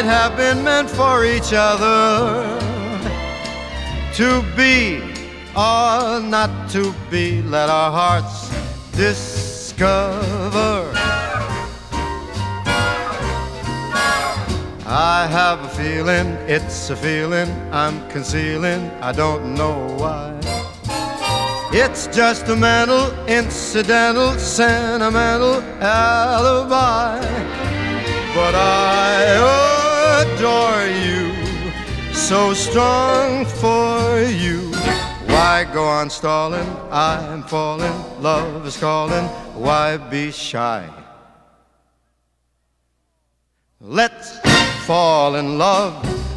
might have been meant for each other. To be or not to be, let our hearts discover. I have a feeling, it's a feeling I'm concealing, I don't know why. It's just a mental, incidental, sentimental alibi. But I adore you, so strong for you. Why go on stalling? I'm falling, love is calling. Why be shy? Let's fall in love.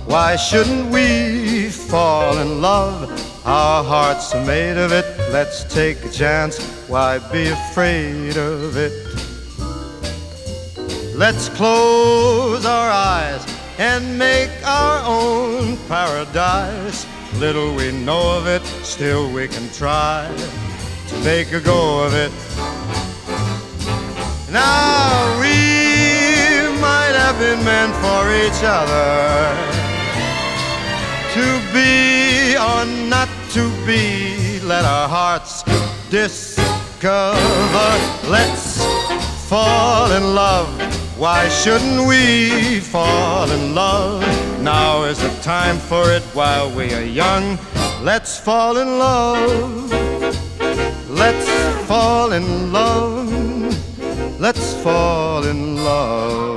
Why shouldn't we fall in love? Our hearts are made of it. Let's take a chance. Why be afraid of it? Let's close our eyes and make our own paradise. Little we know of it, still we can try to make a go of it. Now we might have been meant for each other. To be or not to be, let our hearts discover. Let's fall in love. Why shouldn't we fall in love? Now is the time for it while we are young. Let's fall in love. Let's fall in love. Let's fall in love.